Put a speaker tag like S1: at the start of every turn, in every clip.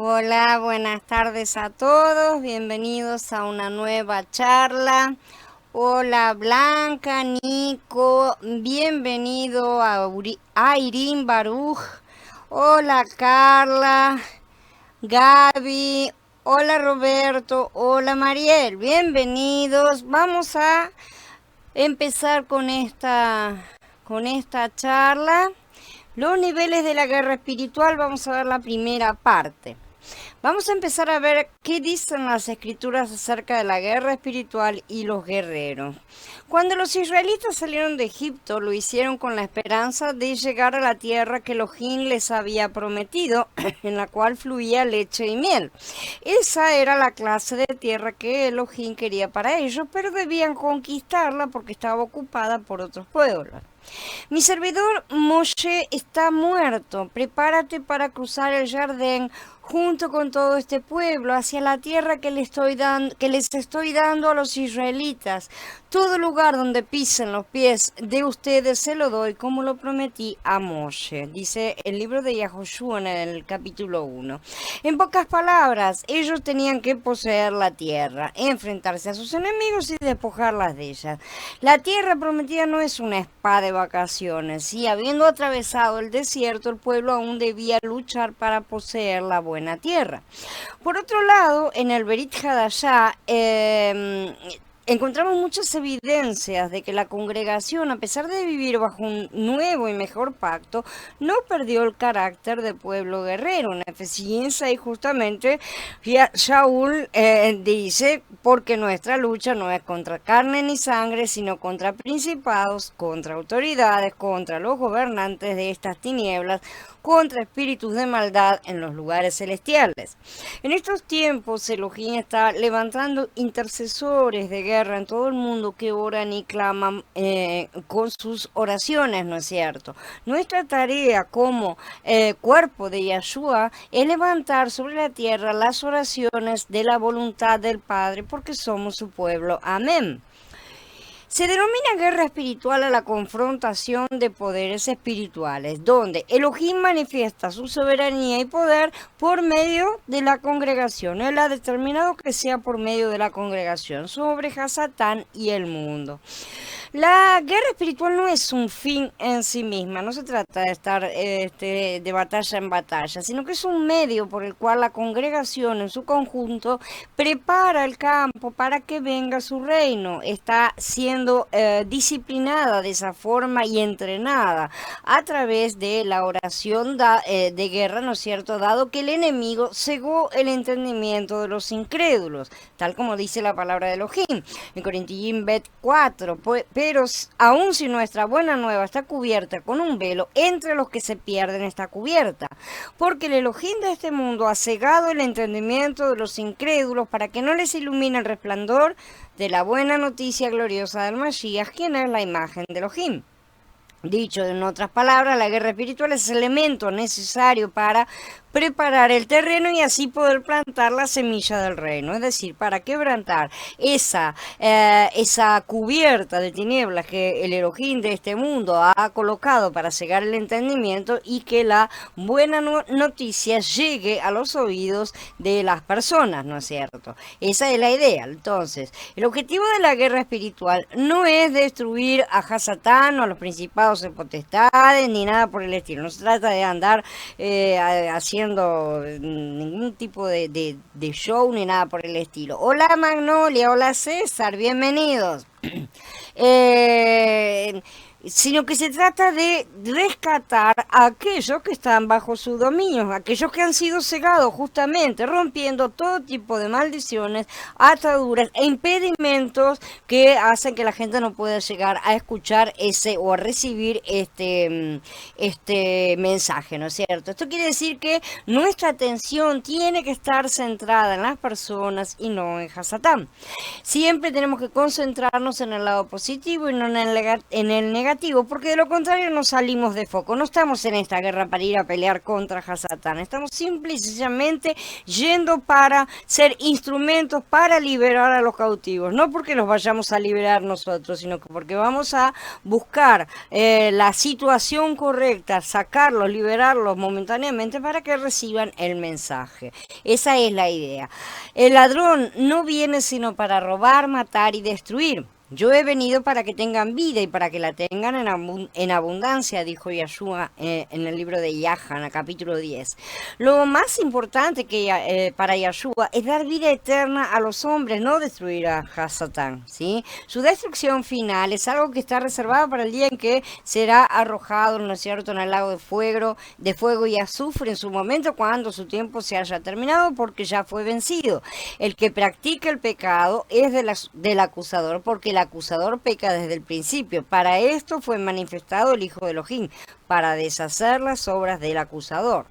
S1: Hola, buenas tardes a todos, bienvenidos a una nueva charla. Hola Blanca, Nico, bienvenido a Irín Baruch. Hola Carla, Gaby, hola Roberto, hola Mariel, bienvenidos. Vamos a empezar con esta charla. Los niveles de la guerra espiritual, vamos a ver la primera parte. Vamos a empezar a ver qué dicen las escrituras acerca de la guerra espiritual y los guerreros. Cuando los israelitas salieron de Egipto, lo hicieron con la esperanza de llegar a la tierra que Elohim les había prometido, en la cual fluía leche y miel. Esa era la clase de tierra que Elohim quería para ellos, pero debían conquistarla porque estaba ocupada por otros pueblos. Mi servidor Moshe está muerto. Prepárate para cruzar el Jardín junto con todo este pueblo hacia la tierra que les estoy dando a los israelitas. Todo lugar donde pisen los pies de ustedes se lo doy como lo prometí a Moshe. Dice el libro de Yahoshua en el capítulo 1. En pocas palabras, ellos tenían que poseer la tierra, enfrentarse a sus enemigos y despojarlas de ellas. La tierra prometida no es una spa de vacaciones, y habiendo atravesado el desierto, el pueblo aún debía luchar para poseer la buena tierra. Por otro lado, en el Berit Hadashah, encontramos muchas evidencias de que la congregación, a pesar de vivir bajo un nuevo y mejor pacto, no perdió el carácter de pueblo guerrero. En Efesios 6 justamente Shaul dice, porque nuestra lucha no es contra carne ni sangre, sino contra principados, contra autoridades, contra los gobernantes de estas tinieblas, contra espíritus de maldad en los lugares celestiales. En estos tiempos, Elohim está levantando intercesores de guerra en todo el mundo que oran y claman con sus oraciones, ¿no es cierto? Nuestra tarea como cuerpo de Yahshua es levantar sobre la tierra las oraciones de la voluntad del Padre, porque somos su pueblo. Amén. Se denomina guerra espiritual a la confrontación de poderes espirituales, donde Elohim manifiesta su soberanía y poder por medio de la congregación. Él ha determinado que sea por medio de la congregación sobre Hasatán y el mundo. La guerra espiritual no es un fin en sí misma, no se trata de estar de batalla en batalla, sino que es un medio por el cual la congregación en su conjunto prepara el campo para que venga su reino. Está siendo disciplinada de esa forma y entrenada a través de la oración de guerra, ¿no es cierto? Dado que el enemigo cegó el entendimiento de los incrédulos, tal como dice la palabra de Elohim en Corintios 4. Pero aun si nuestra buena nueva está cubierta con un velo, entre los que se pierden está cubierta, porque el Elohim de este mundo ha cegado el entendimiento de los incrédulos para que no les ilumine el resplandor de la buena noticia gloriosa del Mashiach, quien es la imagen de Elohim. Dicho en otras palabras, la guerra espiritual es el elemento necesario para preparar el terreno y así poder plantar la semilla del reino, es decir, para quebrantar esa cubierta de tinieblas que el Elohim de este mundo ha colocado para cegar el entendimiento, y que la buena noticia llegue a los oídos de las personas, ¿no es cierto? Esa es la idea. Entonces, el objetivo de la guerra espiritual no es destruir a Hasatán o a los principados en potestades, ni nada por el estilo. No se trata de andar haciendo ningún tipo de show ni nada por el estilo. Hola Magnolia, hola César, bienvenidos. Sino que se trata de rescatar a aquellos que están bajo su dominio, aquellos que han sido cegados justamente, rompiendo todo tipo de maldiciones, ataduras e impedimentos que hacen que la gente no pueda llegar a escuchar o a recibir este mensaje, ¿no es cierto? Esto quiere decir que nuestra atención tiene que estar centrada en las personas y no en Hasatán. Siempre tenemos que concentrarnos en el lado positivo y no en el negativo, negativo, porque de lo contrario no salimos de foco. No estamos en esta guerra para ir a pelear contra Hasatán. Estamos simple y sencillamente yendo para ser instrumentos para liberar a los cautivos. No porque los vayamos a liberar nosotros, sino que porque vamos a buscar la situación correcta, sacarlos, liberarlos momentáneamente para que reciban el mensaje. Esa es la idea. El ladrón no viene sino para robar, matar y destruir. Yo he venido para que tengan vida y para que la tengan en abundancia, dijo Yahshua en el libro de Yahan, capítulo 10. Lo más importante para Yahshua es dar vida eterna a los hombres, no destruir a Hasatán, ¿sí? Su destrucción final es algo que está reservado para el día en que será arrojado, ¿no es cierto?, en el lago de fuego y azufre en su momento, cuando su tiempo se haya terminado, porque ya fue vencido. El que practica el pecado es del acusador, porque el acusador peca desde el principio. Para esto fue manifestado el Hijo de Elohim, para deshacer las obras del acusador.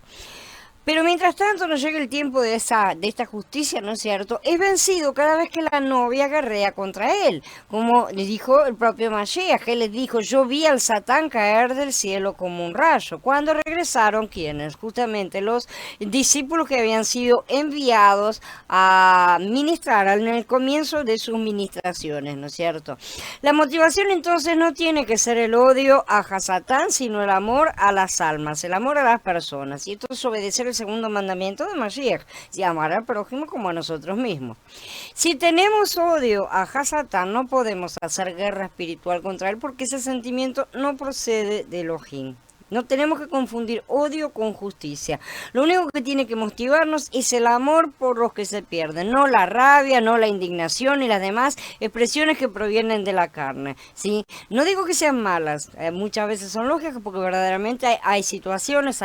S1: Pero mientras tanto no llega el tiempo de esta justicia, ¿no es cierto? Es vencido cada vez que la novia guerrea contra él, como le dijo el propio Mashiach. Él les dijo: yo vi al Satán caer del cielo como un rayo. Cuando regresaron, ¿quiénes? Justamente los discípulos que habían sido enviados a ministrar en el comienzo de sus ministraciones, ¿no es cierto? La motivación entonces no tiene que ser el odio a Hasatán, sino el amor a las almas, el amor a las personas. Y esto es obedecer el segundo mandamiento de Mashiach, y amar al prójimo como a nosotros mismos. Si tenemos odio a Hasatán, no podemos hacer guerra espiritual contra él, porque ese sentimiento no procede de Elohim. No tenemos que confundir odio con justicia. Lo único que tiene que motivarnos es el amor por los que se pierden, no la rabia, no la indignación y las demás expresiones que provienen de la carne, ¿sí? No digo que sean malas, muchas veces son lógicas, porque verdaderamente hay situaciones,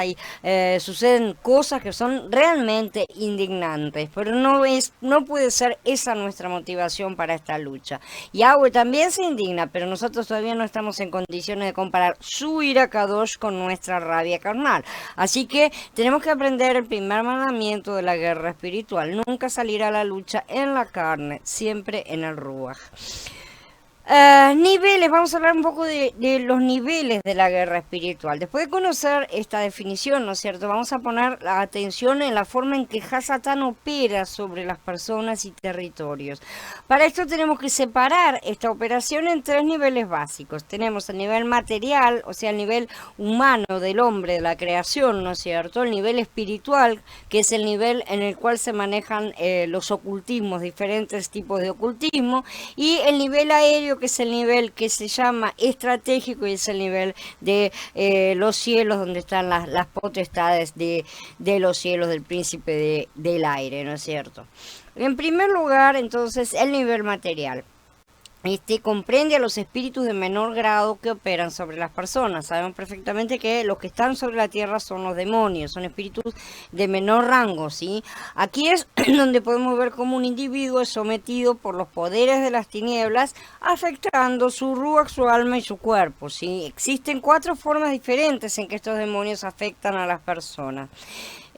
S1: suceden cosas que son realmente indignantes, pero no puede ser esa nuestra motivación para esta lucha. Yahweh también se indigna, pero nosotros todavía no estamos en condiciones de comparar su ira Kadosh con nuestra rabia carnal. Así que tenemos que aprender el primer mandamiento de la guerra espiritual: nunca salir a la lucha en la carne, siempre en el Ruach. Niveles, vamos a hablar un poco de los niveles de la guerra espiritual. Después de conocer esta definición, ¿no es cierto?, vamos a poner la atención en la forma en que Hasatán opera sobre las personas y territorios. Para esto tenemos que separar esta operación en tres niveles básicos. Tenemos el nivel material, o sea, el nivel humano del hombre, de la creación, ¿no es cierto?, el nivel espiritual, que es el nivel en el cual se manejan los ocultismos, diferentes tipos de ocultismo, y el nivel aéreo, que es el nivel que se llama estratégico, y es el nivel de los cielos, donde están las potestades de los cielos, del príncipe del aire, ¿no es cierto? En primer lugar, entonces, el nivel material. Comprende a los espíritus de menor grado que operan sobre las personas. Sabemos perfectamente que los que están sobre la tierra son los demonios, son espíritus de menor rango, ¿sí? Aquí es donde podemos ver cómo un individuo es sometido por los poderes de las tinieblas, afectando su ruach, su alma y su cuerpo, ¿sí? Existen 4 formas diferentes en que estos demonios afectan a las personas.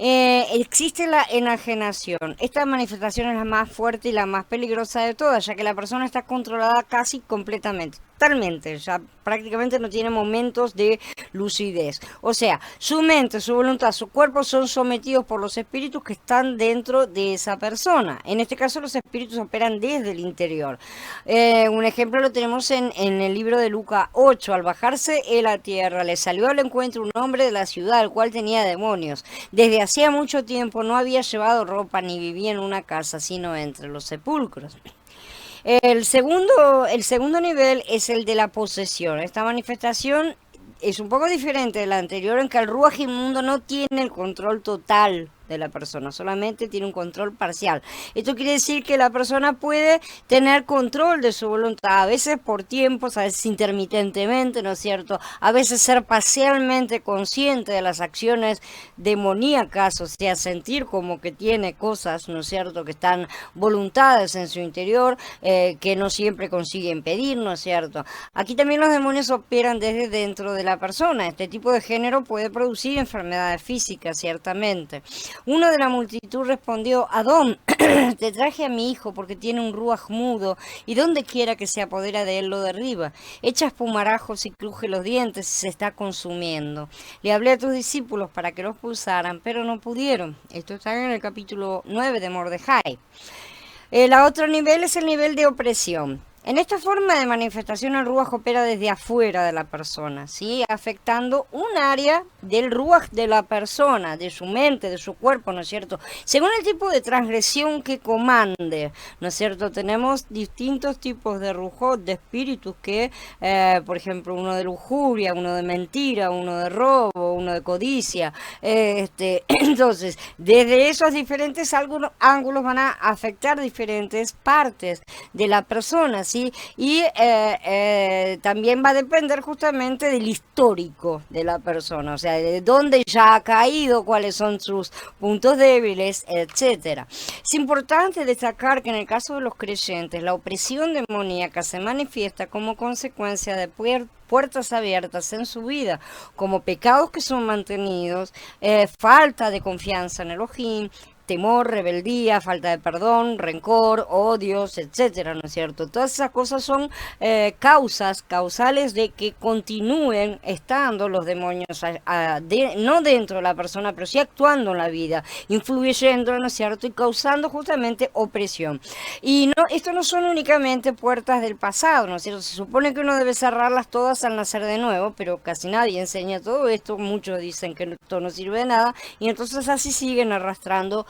S1: Existe la enajenación. Esta manifestación es la más fuerte y la más peligrosa de todas, ya que la persona está controlada casi completamente, totalmente, ya prácticamente no tiene momentos de lucidez. O sea, su mente, su voluntad, su cuerpo son sometidos por los espíritus que están dentro de esa persona. En este caso, los espíritus operan desde el interior. Un ejemplo lo tenemos en el libro de Lucas 8. Al bajarse él a tierra, le salió al encuentro un hombre de la ciudad, el cual tenía demonios. Desde hacía mucho tiempo no había llevado ropa ni vivía en una casa, sino entre los sepulcros. El segundo nivel es el de la posesión. Esta manifestación es un poco diferente de la anterior, en que el Ruaj inmundo no tiene el control total de la persona, solamente tiene un control parcial. Esto quiere decir que la persona puede tener control de su voluntad, a veces por tiempos, a veces intermitentemente, ¿no es cierto? A veces ser parcialmente consciente de las acciones demoníacas, o sea, sentir como que tiene cosas, ¿no es cierto?, que están voluntades en su interior, que no siempre consigue impedir, ¿no es cierto? Aquí también los demonios operan desde dentro de la persona. Este tipo de género puede producir enfermedades físicas, ciertamente. Uno de la multitud respondió: Adón, te traje a mi hijo porque tiene un ruaj mudo, y donde quiera que se apodera de él lo derriba. Echa espumarajos y cruje los dientes y se está consumiendo. Le hablé a tus discípulos para que los pulsaran, pero no pudieron. Esto está en el capítulo 9 de Mordejai. El otro nivel es el nivel de opresión. En esta forma de manifestación el ruaj opera desde afuera de la persona, ¿sí? Afectando un área del ruaj de la persona, de su mente, de su cuerpo, ¿no es cierto? Según el tipo de transgresión que comande, ¿no es cierto? Tenemos distintos tipos de rujot, de espíritus que, por ejemplo, uno de lujuria, uno de mentira, uno de robo, uno de codicia. Entonces, desde esos diferentes ángulos van a afectar diferentes partes de la persona, ¿sí? Y también va a depender justamente del histórico de la persona, o sea, de dónde ya ha caído, cuáles son sus puntos débiles, etcétera. Es importante destacar que en el caso de los creyentes, la opresión demoníaca se manifiesta como consecuencia de puertas abiertas en su vida, como pecados que son mantenidos, falta de confianza en Elohim, temor, rebeldía, falta de perdón, rencor, odios, etcétera, ¿no es cierto? Todas esas cosas son causales de que continúen estando los demonios no dentro de la persona, pero sí actuando en la vida, influyendo, ¿no es cierto? Y causando justamente opresión. Y no, esto no son únicamente puertas del pasado, ¿no es cierto? Se supone que uno debe cerrarlas todas al nacer de nuevo, pero casi nadie enseña todo esto, muchos dicen que esto no sirve de nada, y entonces así siguen arrastrando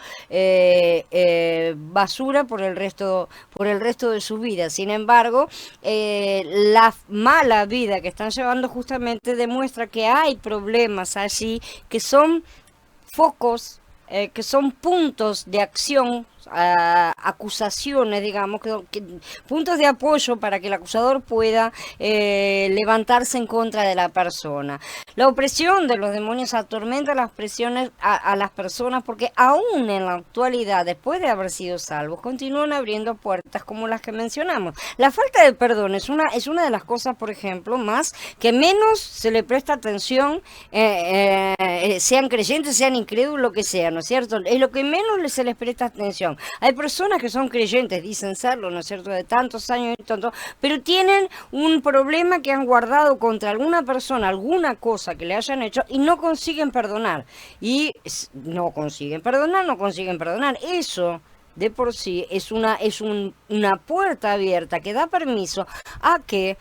S1: basura por el resto de su vida. Sin embargo, la mala vida que están llevando justamente demuestra que hay problemas allí que son focos, que son puntos de acción, acusaciones, digamos, puntos de apoyo para que el acusador pueda levantarse en contra de la persona. La opresión de los demonios atormenta las presiones a las personas porque aún en la actualidad, después de haber sido salvos, continúan abriendo puertas como las que mencionamos. La falta de perdón es una de las cosas, por ejemplo, más que menos se le presta atención, sean creyentes, sean incrédulos, lo que sea, ¿no es cierto? Es lo que menos se les presta atención. Hay personas que son creyentes, dicen serlo, ¿no es cierto?, de tantos años y tanto, pero tienen un problema que han guardado contra alguna persona, alguna cosa que le hayan hecho y no consiguen perdonar. Y no consiguen perdonar. Eso de por sí es una puerta abierta que da permiso a que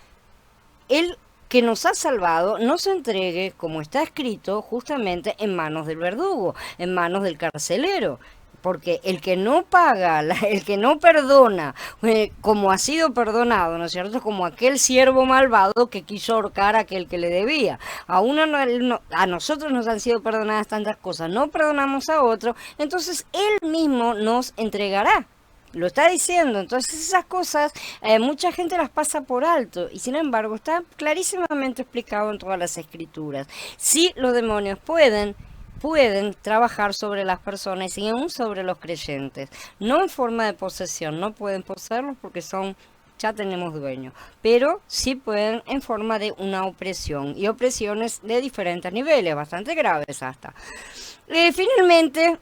S1: el que nos ha salvado nos entregue, como está escrito, justamente en manos del verdugo, en manos del carcelero. Porque el que no paga, el que no perdona, como ha sido perdonado, ¿no es cierto? Como aquel siervo malvado que quiso ahorcar a aquel que le debía. A nosotros nos han sido perdonadas tantas cosas, no perdonamos a otro, entonces él mismo nos entregará. Lo está diciendo, entonces esas cosas mucha gente las pasa por alto y sin embargo está clarísimamente explicado en todas las escrituras. Si los demonios pueden trabajar sobre las personas y aún sobre los creyentes, no en forma de posesión, no pueden poseerlos porque ya tenemos dueño, pero sí pueden en forma de una opresión y opresiones de diferentes niveles, bastante graves hasta. Finalmente,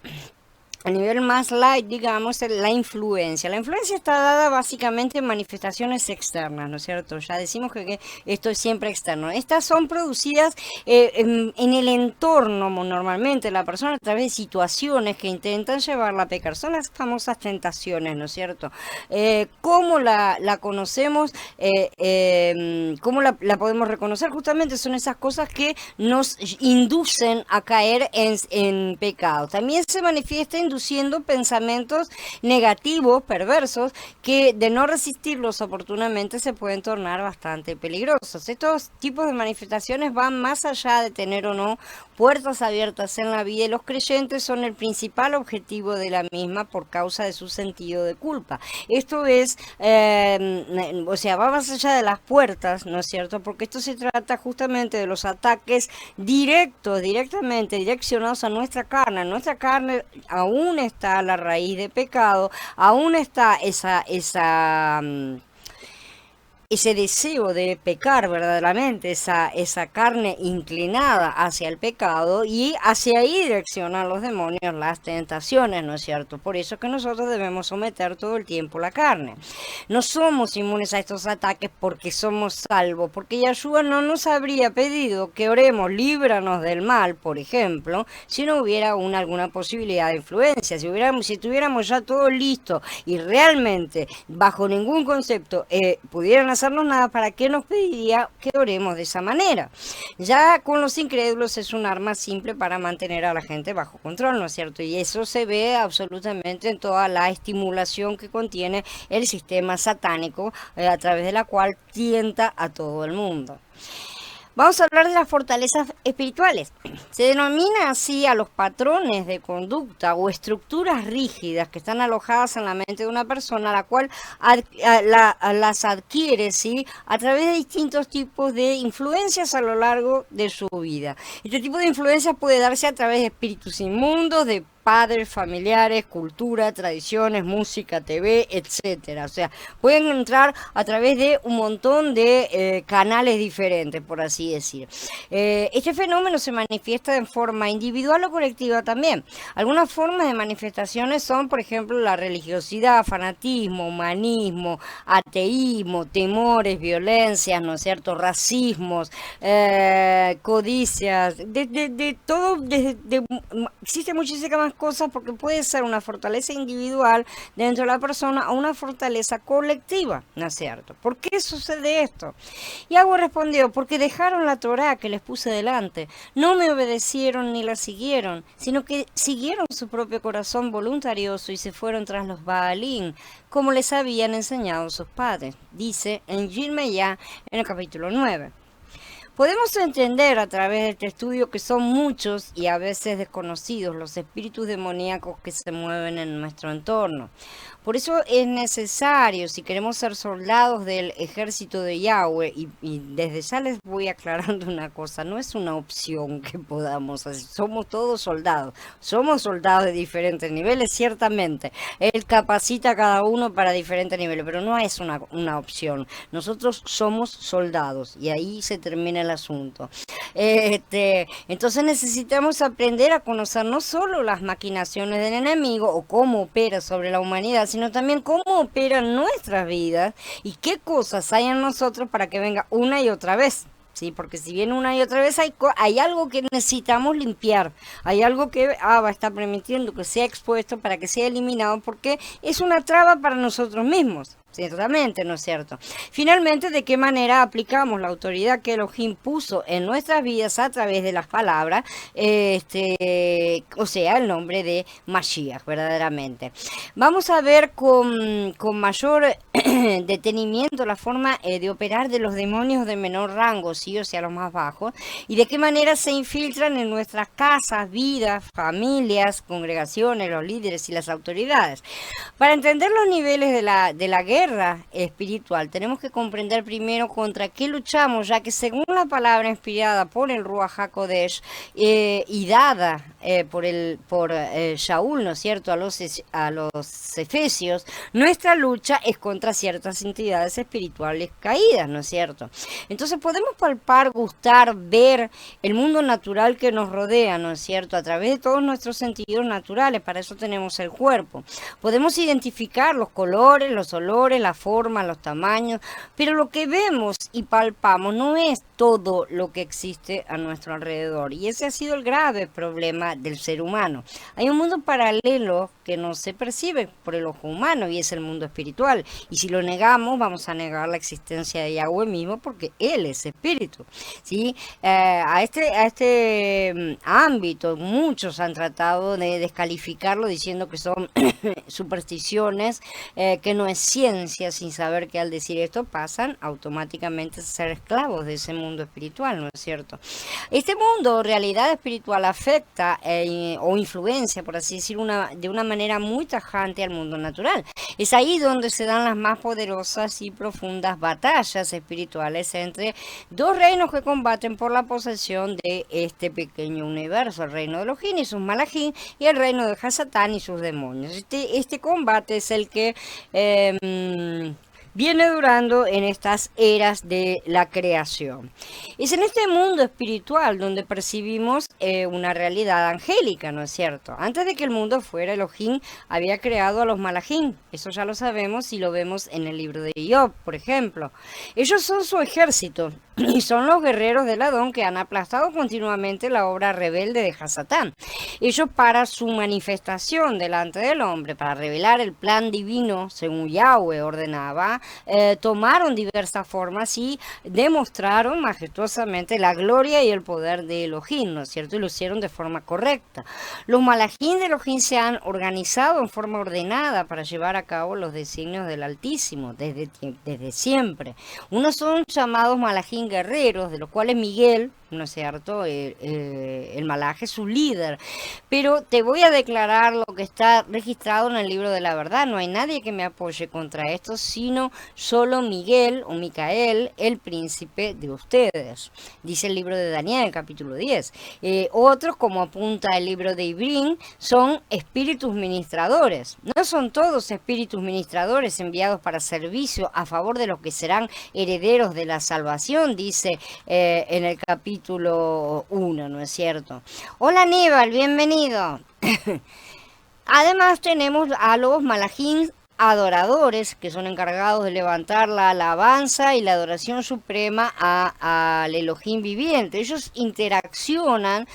S1: a nivel más light, digamos, la influencia. La influencia está dada básicamente en manifestaciones externas, ¿no es cierto? Ya decimos que esto es siempre externo. Estas son producidas en el entorno normalmente, la persona a través de situaciones que intentan llevarla a pecar. Son las famosas tentaciones, ¿no es cierto? ¿Cómo la conocemos? ¿Cómo la podemos reconocer? Justamente son esas cosas que nos inducen a caer en pecado. También se manifiesta induciendo pensamientos negativos, perversos, que de no resistirlos oportunamente se pueden tornar bastante peligrosos. Estos tipos de manifestaciones van más allá de tener o no puertas abiertas en la vida y los creyentes son el principal objetivo de la misma por causa de su sentido de culpa. Esto es, o sea, va más allá de las puertas, ¿no es cierto? Porque esto se trata justamente de los ataques directamente direccionados a nuestra carne. Nuestra carne aún está la raíz de pecado, aún está ese deseo de pecar verdaderamente, esa carne inclinada hacia el pecado y hacia ahí direccionan los demonios las tentaciones, ¿no es cierto? Por eso es que nosotros debemos someter todo el tiempo la carne. No somos inmunes a estos ataques porque somos salvos, porque Yahshua no nos habría pedido que oremos, líbranos del mal, por ejemplo, si no hubiera alguna posibilidad de influencia, si tuviéramos ya todo listo y realmente bajo ningún concepto pudieran hacernos nada, ¿para qué nos pediría que oremos de esa manera? Ya con los incrédulos es un arma simple para mantener a la gente bajo control, ¿no es cierto? Y eso se ve absolutamente en toda la estimulación que contiene el sistema satánico, a través de la cual tienta a todo el mundo. Vamos a hablar de las fortalezas espirituales. Se denomina así a los patrones de conducta o estructuras rígidas que están alojadas en la mente de una persona, la cual las adquiere, ¿sí?, a través de distintos tipos de influencias a lo largo de su vida. Este tipo de influencias puede darse a través de espíritus inmundos, de padres, familiares, cultura, tradiciones, música, TV, etcétera. O sea, pueden entrar a través de un montón de canales diferentes, por así decir. Este fenómeno se manifiesta en forma individual o colectiva también. Algunas formas de manifestaciones son, por ejemplo, la religiosidad, fanatismo, humanismo, ateísmo, temores, violencias, ¿no es cierto?, racismos, codicias, de todo, existe muchísimas cosas, porque puede ser una fortaleza individual dentro de la persona o una fortaleza colectiva, ¿no es cierto? ¿Por qué sucede esto? Yahweh respondió: porque dejaron la Torá que les puse delante, no me obedecieron ni la siguieron, sino que siguieron su propio corazón voluntarioso y se fueron tras los Baalín, como les habían enseñado sus padres, dice en Yirmeyá en el capítulo 9. Podemos entender a través de este estudio que son muchos y a veces desconocidos los espíritus demoníacos que se mueven en nuestro entorno. Por eso es necesario, si queremos ser soldados del ejército de Yahweh, y desde ya les voy aclarando una cosa, no es una opción que podamos hacer, somos todos soldados de diferentes niveles, ciertamente. Él capacita a cada uno para diferentes niveles, pero no es una opción. Nosotros somos soldados y ahí se termina el asunto. Entonces necesitamos aprender a conocer no solo las maquinaciones del enemigo o cómo opera sobre la humanidad, sino también cómo operan nuestras vidas y qué cosas hay en nosotros para que venga una y otra vez. Sí, porque si viene una y otra vez hay algo que necesitamos limpiar, hay algo que va a estar permitiendo que sea expuesto para que sea eliminado, porque es una traba para nosotros mismos. Ciertamente, ¿no es cierto? Finalmente, ¿de qué manera aplicamos la autoridad que Elohim puso en nuestras vidas a través de las palabras? O sea, el nombre de Mashiach, verdaderamente. Vamos a ver con mayor detenimiento la forma de operar de los demonios de menor rango, ¿sí? O sea, los más bajos, y de qué manera se infiltran en nuestras casas, vidas, familias, congregaciones, los líderes y las autoridades. Para entender los niveles de la guerra espiritual, tenemos que comprender primero contra qué luchamos, ya que según la palabra inspirada por el Ruach HaKodesh y dada por Shaul, ¿no es cierto?, a los efesios, nuestra lucha es contra ciertas entidades espirituales caídas, ¿no es cierto? Entonces podemos palpar, gustar, ver el mundo natural que nos rodea, ¿no es cierto?, a través de todos nuestros sentidos naturales. Para eso tenemos el cuerpo. Podemos identificar los colores, los olores, la forma, los tamaños, pero lo que vemos y palpamos no es todo lo que existe a nuestro alrededor, y ese ha sido el grave problema del ser humano. Hay un mundo paralelo que no se percibe por el ojo humano, y es el mundo espiritual, y si lo negamos vamos a negar la existencia de Yahweh mismo, porque Él es espíritu, ¿sí? A este ámbito muchos han tratado de descalificarlo diciendo que son supersticiones, que no es ciencia, sin saber que al decir esto pasan automáticamente a ser esclavos de ese mundo espiritual, ¿no es cierto? Este mundo, realidad espiritual, afecta o influencia, por así decir, de una manera muy tajante al mundo natural. Es ahí donde se dan las más poderosas y profundas batallas espirituales entre dos reinos que combaten por la posesión de este pequeño universo: el reino de Elohim y sus malajim, y el reino de Hasatán y sus demonios. Este combate es el que viene durando en estas eras de la creación. Es en este mundo espiritual donde percibimos una realidad angélica, ¿no es cierto? Antes de que el mundo fuera, Elohim había creado a los malajim. Eso ya lo sabemos y lo vemos en el libro de Job, por ejemplo. Ellos son su ejército y son los guerreros del Adón que han aplastado continuamente la obra rebelde de Hasatán. Ellos, para su manifestación delante del hombre, para revelar el plan divino según Yahweh ordenaba, tomaron diversas formas y demostraron majestuosamente la gloria y el poder de Elohim, ¿no es cierto? Y lo hicieron de forma correcta. Los malajim de Elohim se han organizado en forma ordenada para llevar a cabo los designios del Altísimo desde siempre. Unos son llamados malajim guerreros, de los cuales Miguel, ¿no es cierto? El malaje es su líder. Pero te voy a declarar lo que está registrado en el libro de la verdad. No hay nadie que me apoye contra esto, sino solo Miguel o Micael, el príncipe de ustedes. Dice el libro de Daniel, capítulo 10. Otros, como apunta el libro de Ibrín, son espíritus ministradores. No son todos espíritus ministradores enviados para servicio a favor de los que serán herederos de la salvación, dice en el capítulo 1, ¿no es cierto? Hola Aníbal, bienvenido. Además tenemos a los malajim adoradores, que son encargados de levantar la alabanza y la adoración suprema al Elohim viviente. Ellos interaccionan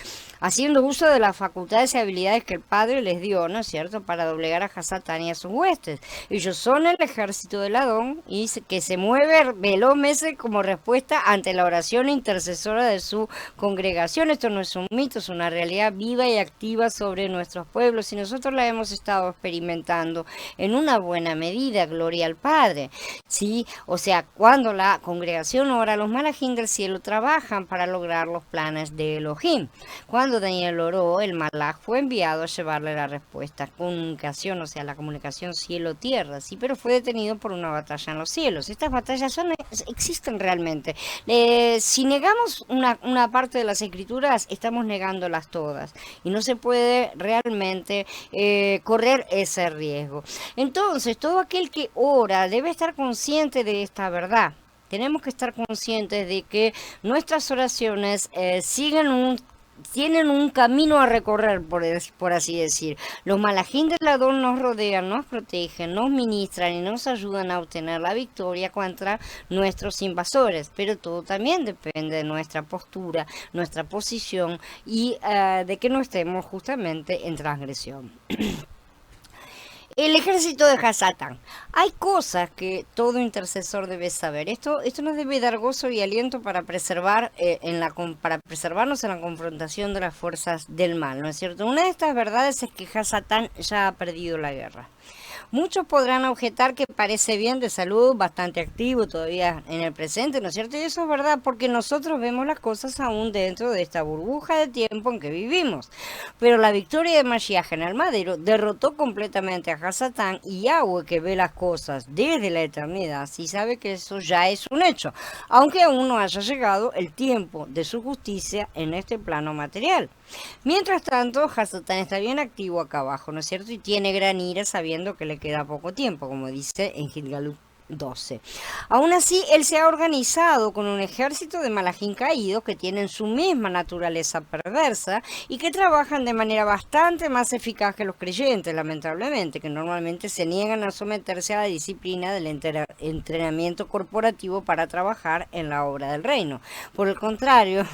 S1: haciendo uso de las facultades y habilidades que el Padre les dio, ¿no es cierto?, para doblegar a Hasatán y a sus huestes. Ellos son el ejército del Adón y que se mueve velozmente como respuesta ante la oración intercesora de su congregación. Esto no es un mito, es una realidad viva y activa sobre nuestros pueblos y nosotros la hemos estado experimentando en una buena medida, gloria al Padre. ¿Sí? O sea, cuando la congregación ora, los malajim del cielo trabajan para lograr los planes de Elohim. Cuando Daniel oró, el malaj fue enviado a llevarle la respuesta, comunicación, o sea, la comunicación cielo-tierra, sí, pero fue detenido por una batalla en los cielos. Estas batallas existen realmente. Si negamos una parte de las escrituras, estamos negándolas todas y no se puede realmente correr ese riesgo. Entonces, todo aquel que ora debe estar consciente de esta verdad. Tenemos que estar conscientes de que nuestras oraciones tienen un camino a recorrer, por así decir. Los malajim del Adón nos rodean, nos protegen, nos ministran y nos ayudan a obtener la victoria contra nuestros invasores. Pero todo también depende de nuestra postura, nuestra posición y de que no estemos justamente en transgresión. El ejército de Hasatán. Hay cosas que todo intercesor debe saber. Esto nos debe dar gozo y aliento para preservarnos en la confrontación de las fuerzas del mal, ¿no es cierto? Una de estas verdades es que Hasatán ya ha perdido la guerra. Muchos podrán objetar que parece bien de salud, bastante activo todavía en el presente, ¿no es cierto? Y eso es verdad porque nosotros vemos las cosas aún dentro de esta burbuja de tiempo en que vivimos. Pero la victoria de Mashiach en el madero derrotó completamente a Hasatán y Yahweh, que ve las cosas desde la eternidad, sí sabe que eso ya es un hecho, aunque aún no haya llegado el tiempo de su justicia en este plano material. Mientras tanto, Hasatán está bien activo acá abajo, ¿no es cierto? Y tiene gran ira sabiendo que le queda poco tiempo, como dice en Gilgalú 12. Aún así, él se ha organizado con un ejército de malajim caídos que tienen su misma naturaleza perversa y que trabajan de manera bastante más eficaz que los creyentes, lamentablemente, que normalmente se niegan a someterse a la disciplina del entrenamiento corporativo para trabajar en la obra del reino. Por el contrario,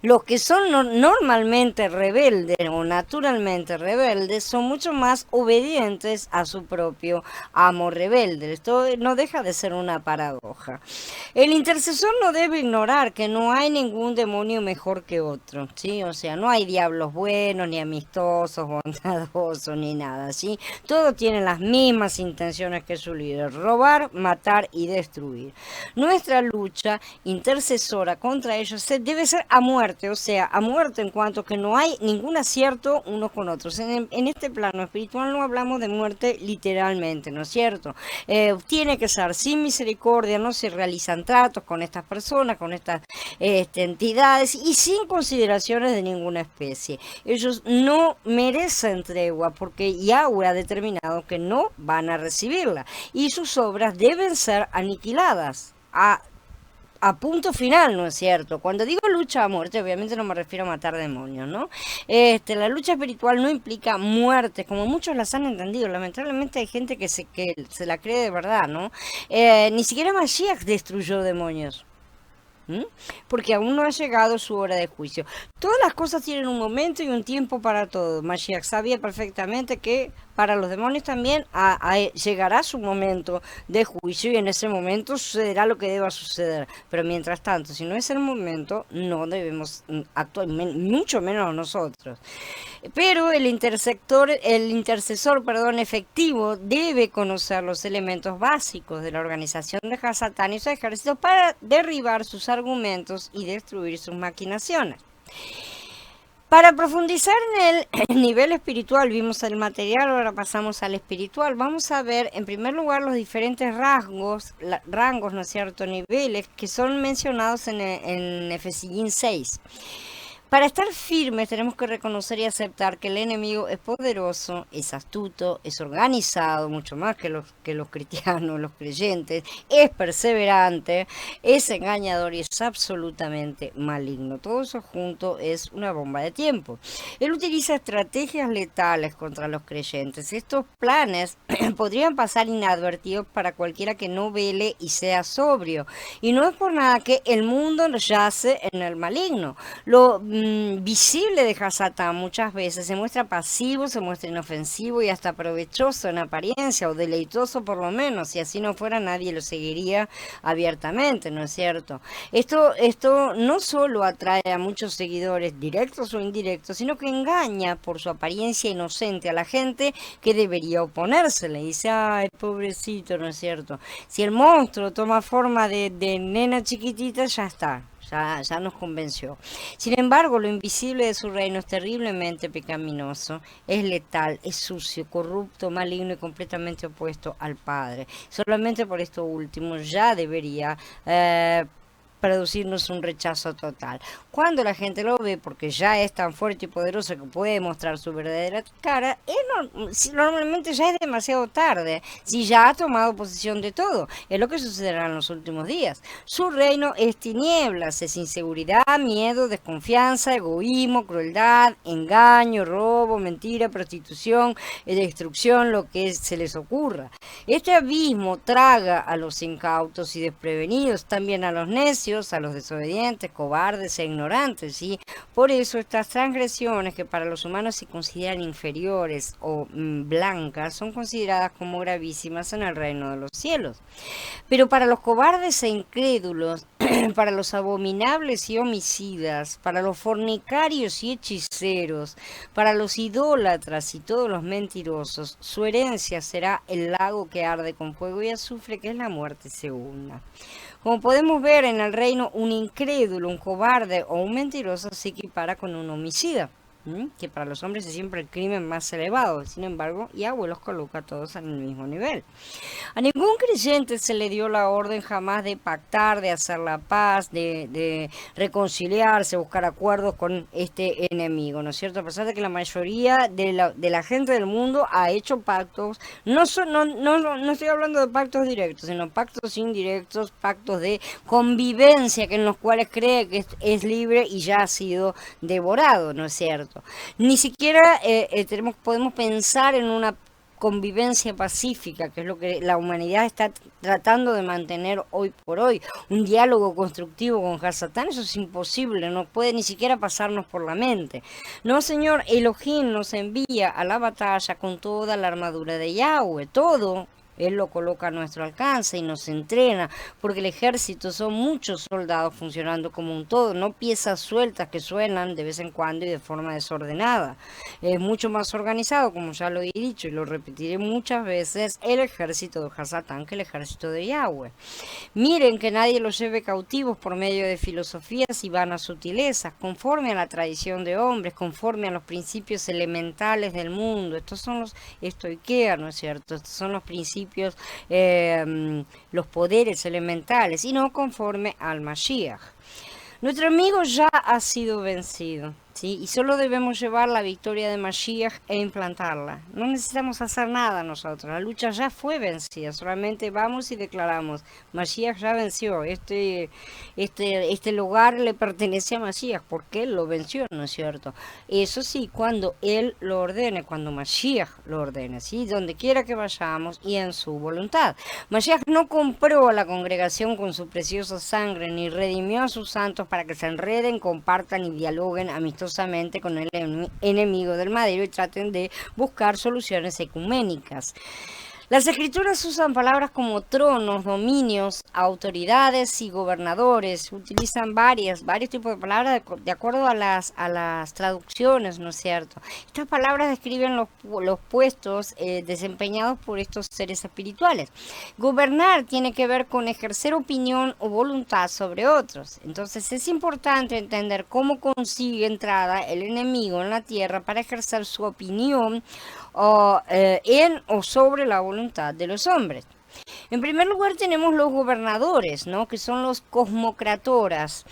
S1: los que son normalmente rebeldes o naturalmente rebeldes son mucho más obedientes a su propio amo rebelde. Esto no deja de ser una paradoja. El intercesor no debe ignorar que no hay ningún demonio mejor que otro, ¿sí? O sea, no hay diablos buenos, ni amistosos, bondadosos, ni nada, ¿sí? Todos tienen las mismas intenciones que su líder: robar, matar y destruir. Nuestra lucha intercesora contra ellos debe ser a muerte, o sea, a muerte en cuanto que no hay ningún acierto unos con otros. En este plano espiritual no hablamos de muerte literalmente, ¿no es cierto? Tiene que que ser sin misericordia, no se realizan tratos con estas personas, con estas entidades y sin consideraciones de ninguna especie. Ellos no merecen tregua porque Yahweh ha determinado que no van a recibirla y sus obras deben ser aniquiladas. A punto final, ¿no es cierto? Cuando digo lucha a muerte, obviamente no me refiero a matar demonios, ¿no? La lucha espiritual no implica muerte, como muchos las han entendido. Lamentablemente hay gente que se la cree de verdad, ¿no? Ni siquiera Mashiach destruyó demonios. ¿Mm? Porque aún no ha llegado su hora de juicio. Todas las cosas tienen un momento y un tiempo para todo. Mashiach sabía perfectamente que para los demonios también llegará su momento de juicio y en ese momento sucederá lo que deba suceder. Pero mientras tanto, si no es el momento, no debemos actuar, mucho menos nosotros. Pero el intercesor, perdón, efectivo debe conocer los elementos básicos de la organización de Hasatán y su ejército para derribar sus argumentos y destruir sus maquinaciones. Para profundizar en el nivel espiritual, vimos el material, ahora pasamos al espiritual. Vamos a ver, en primer lugar, los diferentes rangos, ¿no es cierto?, niveles que son mencionados en Efesíos 6. Para estar firmes tenemos que reconocer y aceptar que el enemigo es poderoso, es astuto, es organizado, mucho más que los cristianos, los creyentes, es perseverante, es engañador y es absolutamente maligno. Todo eso junto es una bomba de tiempo. Él utiliza estrategias letales contra los creyentes. Estos planes podrían pasar inadvertidos para cualquiera que no vele y sea sobrio. Y no es por nada que el mundo yace en el maligno. Lo visible de Hasatán muchas veces se muestra pasivo, se muestra inofensivo y hasta provechoso en apariencia o deleitoso por lo menos. Si así no fuera, nadie lo seguiría abiertamente, ¿no es cierto? Esto no solo atrae a muchos seguidores directos o indirectos, sino que engaña por su apariencia inocente a la gente que debería oponérsele. Dice, ay, pobrecito, ¿no es cierto? Si el monstruo toma forma de nena chiquitita, ya está. Ya nos convenció. Sin embargo, lo invisible de su reino es terriblemente pecaminoso, es letal, es sucio, corrupto, maligno y completamente opuesto al Padre. Solamente por esto último ya debería producirnos un rechazo total. Cuando la gente lo ve, porque ya es tan fuerte y poderoso que puede mostrar su verdadera cara, normalmente ya es demasiado tarde, si ya ha tomado posesión de todo. Es lo que sucederá en los últimos días. Su reino es tinieblas, es inseguridad, miedo, desconfianza, egoísmo, crueldad, engaño, robo, mentira, prostitución, destrucción, lo que se les ocurra. Este abismo traga a los incautos y desprevenidos, también a los necios, a los desobedientes, cobardes e ignorantes, ¿sí? Por eso estas transgresiones que para los humanos se consideran inferiores o blancas son consideradas como gravísimas en el reino de los cielos. Pero para los cobardes e incrédulos, para los abominables y homicidas, para los fornicarios y hechiceros, para los idólatras y todos los mentirosos, su herencia será el lago que arde con fuego y azufre, que es la muerte segunda. Como podemos ver en el reino, un incrédulo, un cobarde o un mentiroso se equipara con un homicida, que para los hombres es siempre el crimen más elevado. Sin embargo, Yahweh los coloca a todos en el mismo nivel. A ningún creyente se le dio la orden jamás de pactar, de hacer la paz, de reconciliarse, buscar acuerdos con este enemigo, ¿no es cierto? A pesar de que la mayoría de la gente del mundo ha hecho pactos, no estoy hablando de pactos directos, sino pactos indirectos, pactos de convivencia, en los cuales cree que es libre y ya ha sido devorado, ¿no es cierto? Ni siquiera podemos pensar en una convivencia pacífica, que es lo que la humanidad está tratando de mantener hoy por hoy. Un diálogo constructivo con Hasatán, eso es imposible, no puede ni siquiera pasarnos por la mente. No, Señor, Elohim nos envía a la batalla con toda la armadura de Yahweh, todo. Él lo coloca a nuestro alcance y nos entrena, porque el ejército son muchos soldados funcionando como un todo, no piezas sueltas que suenan de vez en cuando y de forma desordenada. Es mucho más organizado, como ya lo he dicho y lo repetiré muchas veces, el ejército de Hasatán que el ejército de Yahweh. Miren que nadie los lleve cautivos por medio de filosofías y vanas sutilezas, conforme a la tradición de hombres, conforme a los principios elementales del mundo. Estos son estoiquea, ¿no es cierto? Estos son los principios principios, los poderes elementales, y no conforme al Mashiach. Nuestro amigo ya ha sido vencido, ¿sí? Y solo debemos llevar la victoria de Mashiach e implantarla. No necesitamos hacer nada nosotros, la lucha ya fue vencida, solamente vamos y declaramos, Mashiach ya venció, este lugar le pertenece a Mashiach, porque él lo venció, ¿no es cierto? Eso sí, cuando él lo ordene, cuando Mashiach lo ordene, ¿sí? Donde quiera que vayamos y en su voluntad. Mashiach no compró a la congregación con su preciosa sangre, ni redimió a sus santos para que se enreden, compartan y dialoguen amistosamente con el enemigo del madero y traten de buscar soluciones ecuménicas. Las escrituras usan palabras como tronos, dominios, autoridades y gobernadores. Utilizan varios tipos de palabras de acuerdo a las traducciones, ¿no es cierto? Estas palabras describen los puestos desempeñados por estos seres espirituales. Gobernar tiene que ver con ejercer opinión o voluntad sobre otros. Entonces es importante entender cómo consigue entrada el enemigo en la tierra para ejercer su opinión en o sobre la voluntad de los hombres. En primer lugar tenemos los gobernadores, ¿no? Que son los cosmocratoras.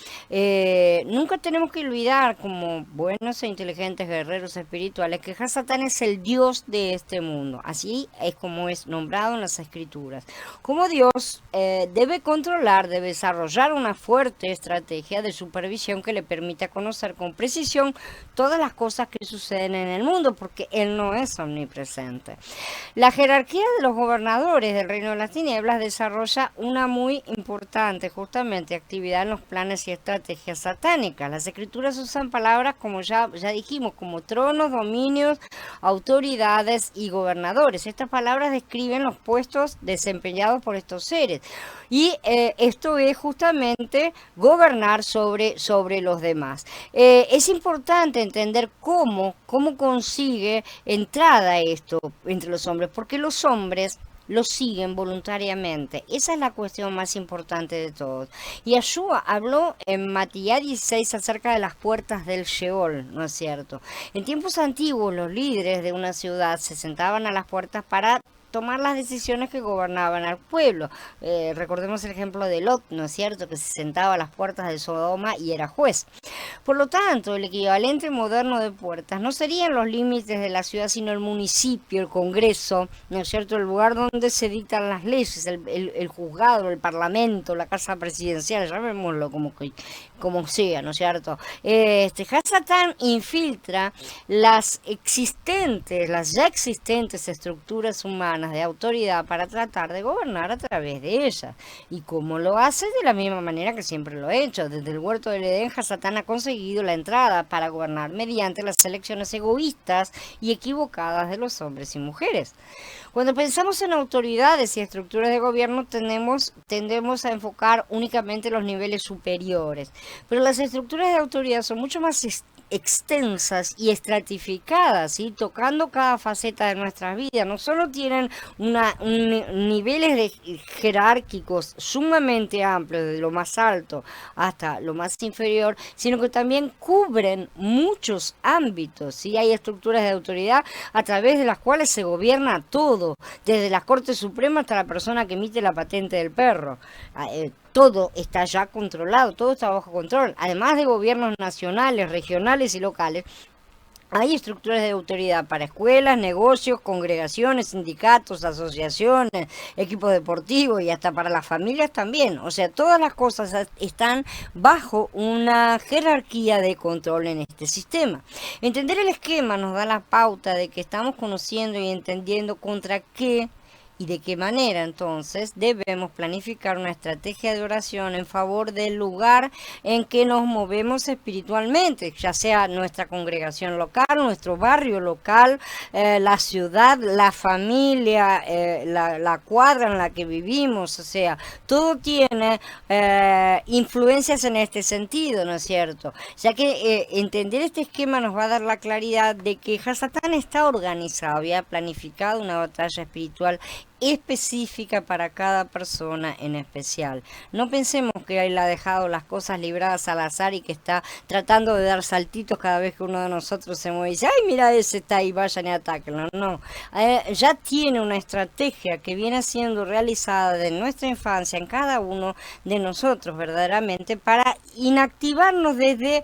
S1: Nunca tenemos que olvidar, como buenos e inteligentes guerreros espirituales, que Hasatán es el Dios de este mundo. Así es como es nombrado en las Escrituras. Como Dios debe controlar, debe desarrollar una fuerte estrategia de supervisión que le permita conocer con precisión todas las cosas que suceden en el mundo, porque Él no es omnipresente. La jerarquía de los gobernadores del reino de las tinieblas desarrolla una muy importante justamente actividad en los planes y estrategias satánicas. Las escrituras usan palabras como ya dijimos, como tronos, dominios, autoridades y gobernadores. Estas palabras describen los puestos desempeñados por estos seres. Y esto es justamente gobernar sobre los demás. Es importante entender cómo consigue entrada esto entre los hombres, porque los hombres lo siguen voluntariamente. Esa es la cuestión más importante de todos. Yeshua habló en Matías 16 acerca de las puertas del Sheol, ¿no es cierto? En tiempos antiguos, los líderes de una ciudad se sentaban a las puertas para tomar las decisiones que gobernaban al pueblo. Recordemos el ejemplo de Lot, ¿no es cierto?, que se sentaba a las puertas de Sodoma y era juez. Por lo tanto, el equivalente moderno de puertas no serían los límites de la ciudad, sino el municipio, el Congreso, ¿no es cierto?, el lugar donde se dictan las leyes, el juzgado, el parlamento, la casa presidencial, llamémoslo como sea, ¿no es cierto? Hasatán infiltra las ya existentes estructuras humanas de autoridad para tratar de gobernar a través de ellas. ¿Y cómo lo hace? De la misma manera que siempre lo ha hecho. Desde el huerto del Edén, Hasatán ha conseguido la entrada para gobernar mediante las elecciones egoístas y equivocadas de los hombres y mujeres. Cuando pensamos en autoridades y estructuras de gobierno, tendemos a enfocar únicamente los niveles superiores. Pero las estructuras de autoridad son mucho más extensas y estratificadas, ¿sí?, tocando cada faceta de nuestras vidas. No solo tienen niveles jerárquicos sumamente amplios, desde lo más alto hasta lo más inferior, sino que también cubren muchos ámbitos, ¿sí? Hay estructuras de autoridad a través de las cuales se gobierna todo, desde la Corte Suprema hasta la persona que emite la patente del perro. Todo está ya controlado, todo está bajo control. Además de gobiernos nacionales, regionales y locales, hay estructuras de autoridad para escuelas, negocios, congregaciones, sindicatos, asociaciones, equipos deportivos y hasta para las familias también. O sea, todas las cosas están bajo una jerarquía de control en este sistema. Entender el esquema nos da la pauta de que estamos conociendo y entendiendo contra qué y de qué manera entonces debemos planificar una estrategia de oración en favor del lugar en que nos movemos espiritualmente, ya sea nuestra congregación local, nuestro barrio local, la ciudad, la familia, la cuadra en la que vivimos. O sea, todo tiene influencias en este sentido, ¿no es cierto? Ya que entender este esquema nos va a dar la claridad de que Hasatán está organizado, había planificado una batalla espiritual específica para cada persona en especial. No pensemos que él ha dejado las cosas libradas al azar y que está tratando de dar saltitos cada vez que uno de nosotros se mueve y dice, ay, mira, ese está ahí, vayan y atáquenlo. No, ya tiene una estrategia que viene siendo realizada de nuestra infancia en cada uno de nosotros verdaderamente para inactivarnos desde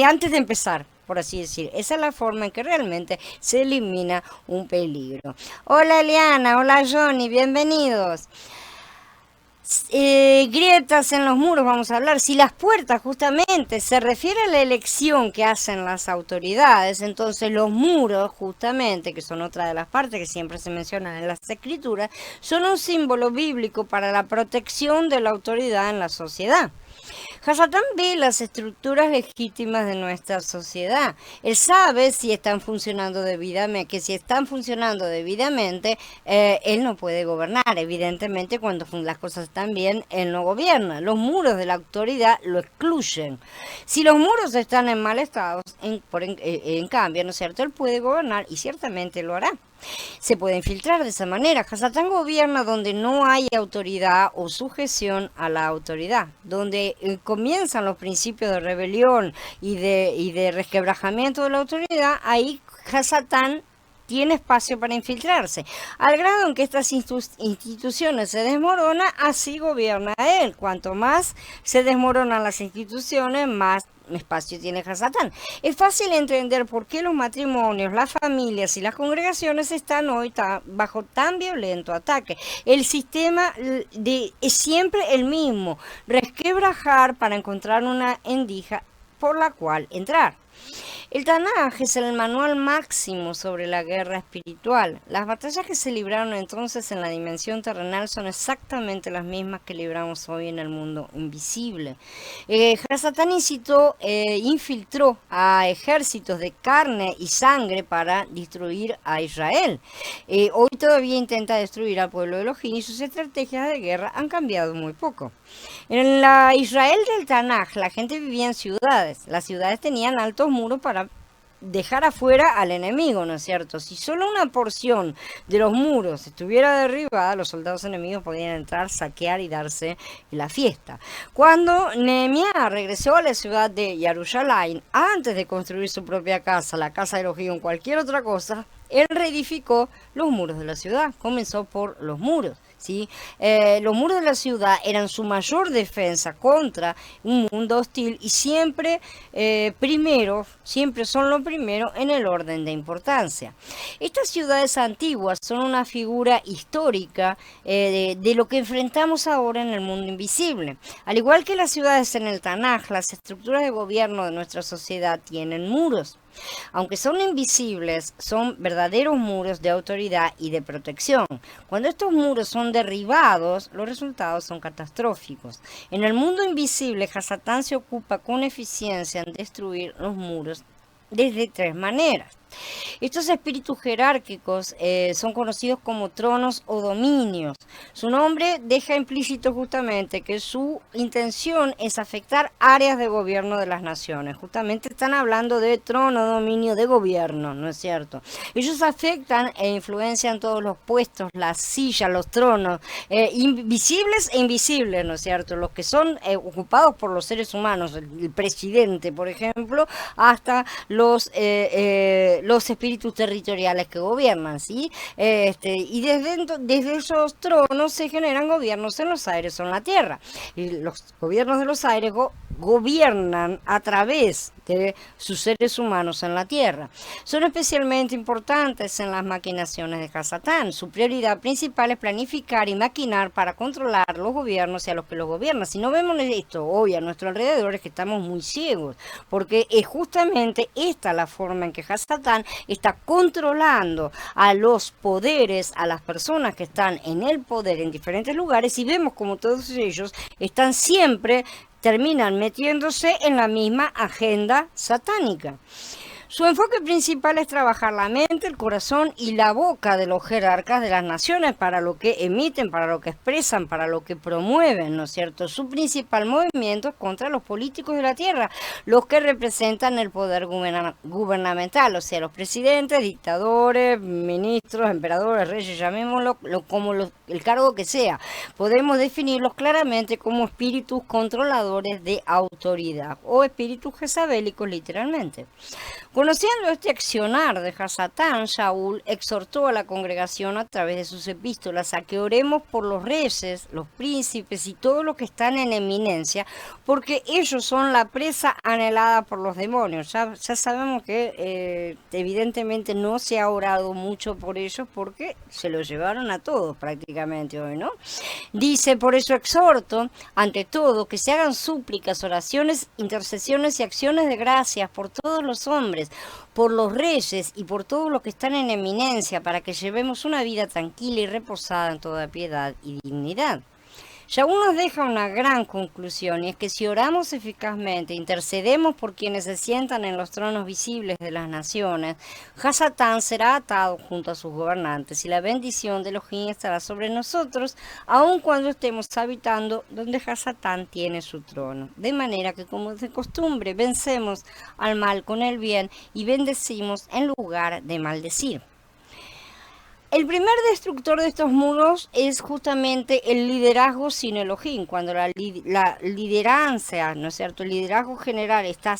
S1: antes de empezar, por así decir. Esa es la forma en que realmente se elimina un peligro. Hola Eliana, hola Johnny, bienvenidos. Grietas en los muros, vamos a hablar. Si las puertas justamente se refiere a la elección que hacen las autoridades, entonces los muros justamente, que son otra de las partes que siempre se mencionan en las escrituras, son un símbolo bíblico para la protección de la autoridad en la sociedad. Hasatán ve las estructuras legítimas de nuestra sociedad. Él sabe si están funcionando debidamente, que si están funcionando debidamente, él no puede gobernar. Evidentemente, cuando las cosas están bien, él no gobierna. Los muros de la autoridad lo excluyen. Si los muros están en mal estado, en cambio, ¿no es cierto? Él puede gobernar y ciertamente lo hará. Se puede infiltrar de esa manera. Hasatán gobierna donde no hay autoridad o sujeción a la autoridad, donde comienzan los principios de rebelión y de resquebrajamiento de la autoridad. Ahí Hasatán tiene espacio para infiltrarse. Al grado en que estas instituciones se desmoronan, así gobierna él. Cuanto más se desmoronan las instituciones, más espacio tiene Hasatán. Es fácil entender por qué los matrimonios, las familias y las congregaciones están hoy bajo tan violento ataque. El sistema es siempre el mismo: resquebrajar para encontrar una endija por la cual entrar. El Tanaj es el manual máximo sobre la guerra espiritual. Las batallas que se libraron entonces en la dimensión terrenal son exactamente las mismas que libramos hoy en el mundo invisible. Hasatán infiltró a ejércitos de carne y sangre para destruir a Israel. Hoy todavía intenta destruir al pueblo de Elohim y sus estrategias de guerra han cambiado muy poco. En la Israel del Tanaj, la gente vivía en ciudades. Las ciudades tenían altos muros para dejar afuera al enemigo, ¿no es cierto? Si solo una porción de los muros estuviera derribada, los soldados enemigos podían entrar, saquear y darse la fiesta. Cuando Nehemías regresó a la ciudad de Jerusalén, antes de construir su propia casa, la casa de Elohim o cualquier otra cosa, él reedificó los muros de la ciudad. Comenzó por los muros. ¿Sí? Los muros de la ciudad eran su mayor defensa contra un mundo hostil y siempre son lo primero en el orden de importancia. Estas ciudades antiguas son una figura histórica de lo que enfrentamos ahora en el mundo invisible. Al igual que las ciudades en el Tanaj, las estructuras de gobierno de nuestra sociedad tienen muros. Aunque son invisibles, son verdaderos muros de autoridad y de protección. Cuando estos muros son derribados, los resultados son catastróficos. En el mundo invisible, Hasatán se ocupa con eficiencia en destruir los muros desde tres maneras. Estos espíritus jerárquicos son conocidos como tronos o dominios. Su nombre deja implícito justamente que su intención es afectar áreas de gobierno de las naciones. Justamente están hablando de trono, dominio, de gobierno, ¿no es cierto? Ellos afectan e influencian todos los puestos, las sillas, los tronos, visibles e invisibles, ¿no es cierto? Los que son ocupados por los seres humanos, el presidente, por ejemplo, hasta los espíritus territoriales que gobiernan, ¿sí? Y desde esos tronos se generan gobiernos en los aires o en la tierra. Y los gobiernos de los aires gobiernan a través de sus seres humanos en la tierra. Son especialmente importantes en las maquinaciones de Hasatán. Su prioridad principal es planificar y maquinar para controlar los gobiernos y a los que los gobiernan. Si no vemos esto hoy a nuestro alrededor, es que estamos muy ciegos, porque es justamente esta la forma en que Hasatán está controlando a los poderes, a las personas que están en el poder en diferentes lugares, y vemos como todos ellos terminan metiéndose en la misma agenda satánica. Su enfoque principal es trabajar la mente, el corazón y la boca de los jerarcas de las naciones para lo que emiten, para lo que expresan, para lo que promueven, ¿no es cierto? Su principal movimiento es contra los políticos de la tierra, los que representan el poder gubernamental, o sea, los presidentes, dictadores, ministros, emperadores, reyes, llamémoslo como el cargo que sea. Podemos definirlos claramente como espíritus controladores de autoridad o espíritus jezabélicos literalmente. Conociendo este accionar de Hasatán, Shaul exhortó a la congregación a través de sus epístolas a que oremos por los reyes, los príncipes y todos los que están en eminencia, porque ellos son la presa anhelada por los demonios. Ya sabemos que evidentemente no se ha orado mucho por ellos porque se los llevaron a todos prácticamente hoy, ¿no? Dice, por eso exhorto, ante todo, que se hagan súplicas, oraciones, intercesiones y acciones de gracias por todos los hombres, por los reyes y por todos los que están en eminencia, para que llevemos una vida tranquila y reposada en toda piedad y dignidad. Shaul nos deja una gran conclusión, y es que si oramos eficazmente, intercedemos por quienes se sientan en los tronos visibles de las naciones, Hasatán será atado junto a sus gobernantes y la bendición de Elohim estará sobre nosotros, aun cuando estemos habitando donde Hasatán tiene su trono. De manera que, como de costumbre, vencemos al mal con el bien y bendecimos en lugar de maldecir. El primer destructor de estos muros es justamente el liderazgo sin Elohim. Cuando la liderancia, ¿no es cierto? El liderazgo general está